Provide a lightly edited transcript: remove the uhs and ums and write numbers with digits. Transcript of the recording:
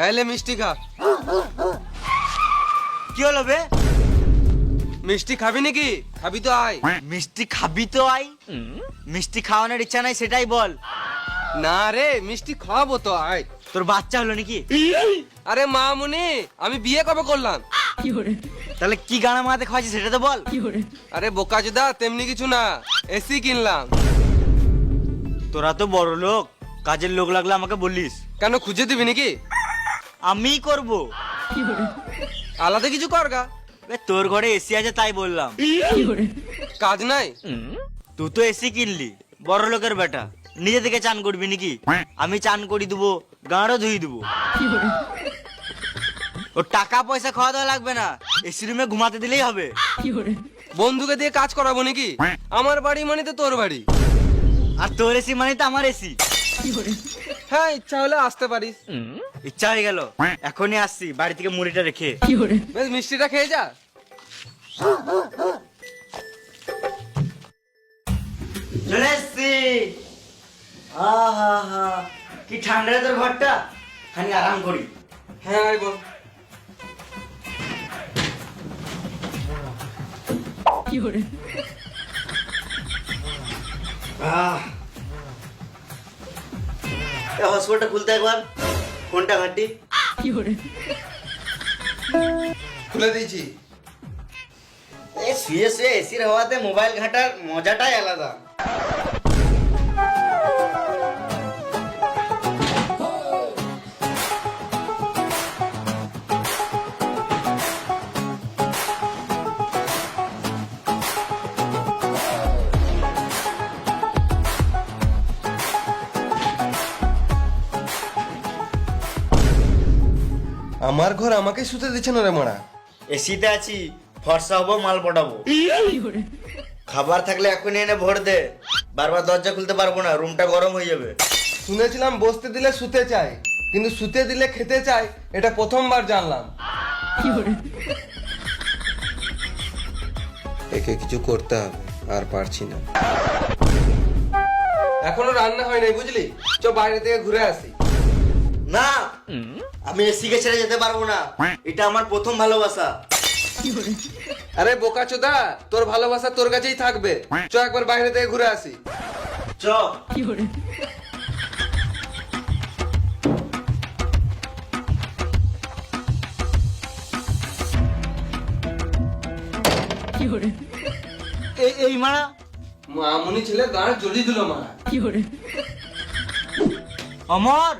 এলে মিষ্টি খা। কি হলো বে? মিষ্টি খাবি নাকি? খাবি তো আয়। মিষ্টি খাবি তো আই। মিষ্টি খাওয়ানোর ইচ্ছা নাই সেটাই বল। না রে, মিষ্টি খাওয়াবো তো আয়। তোর বাচ্চা হলো নাকি? আরে মামুনি, আমি বিয়ে কবে করলাম? তাহলে কি গানা মারাতে খাওয়াচ্ছি সেটা তো বল। আরে বোকাচোদা, তেমনি কিছু না, এসি কিনলাম। তোরা তো বড় লোক, কাজের লোক লাগলে আমাকে বলিস। কেন, খুঁজে দিবি নাকি? আমিই করব। আলাদা কিছু করগা। তোর ঘরে এসি আছে তাই বললাম। কাজ নাই? তুই তো এসি কিনলি, বড় লোকের বেটা, নিজে থেকে চান করবি নাকি? আমি চান করি দেবো, গাঁড়ও ধুই দেবো। ও টাকা পয়সা খাওয়া দাওয়া লাগবে না, এসি রুমে ঘুমাতে দিলেই হবে। বন্ধুকে দিয়ে কাজ করাবো নাকি? আমার বাড়ি মানে তো তোর বাড়ি। আর তোর এসি মানে তো আমার এসি। হ্যাঁ, ইচ্ছা হলে আসতে পারিস। ইচ্ছা হয়ে গেল, এখনই আসছি বাড়ি থেকে মুড়িটা রেখে। বেশ, মিষ্টিটা খেয়ে যা। চলে এসছি। আহা, কি ঠান্ডা রে তোর ঘরটা, খানি আরাম করি। হ্যাঁ আয় বল। হসপিটালটা খুলতে একবার, ফোনটা ঘাঁটি। খুলে দিয়েছি। শুয়ে শুয়ে এসির হাওয়াতে মোবাইল ঘাঁটার মজাটাই আলাদা। আমার ঘর আমাকে শুতে দিচ্ছে না রে মারা। এসিতে আছি, ফর্সা হবো, মাল পটাবো। খাবার থাকলে এখনই এনে ভর দে, বারবার দরজা খুলতে পারবো না, রুমটা গরম হয়ে যাবে। শুনেছিলাম বসতে দিলে শুতে চায়, কিন্তু শুতে দিলে খেতে চায়, এটা প্রথমবার জানলাম। একে কিছু করতে হবে, আর পারছি না। এখনো রান্না হয় নাই বুঝলি, চ বাইরে থেকে ঘুরে আসি। না, আমি এসিকে ছেড়ে যেতে পারবো না, এটা আমার প্রথম ভালোবাসা। আরে বোকাচোদা, তোর ভালোবাসা তোর কাছেই থাকবে, চ একবার বাইরে থেকে ঘুরে আসি। চ। এই মারা মামুনি ছেলে গাঁড় জ্বলিয়ে দিল মারা। অমর।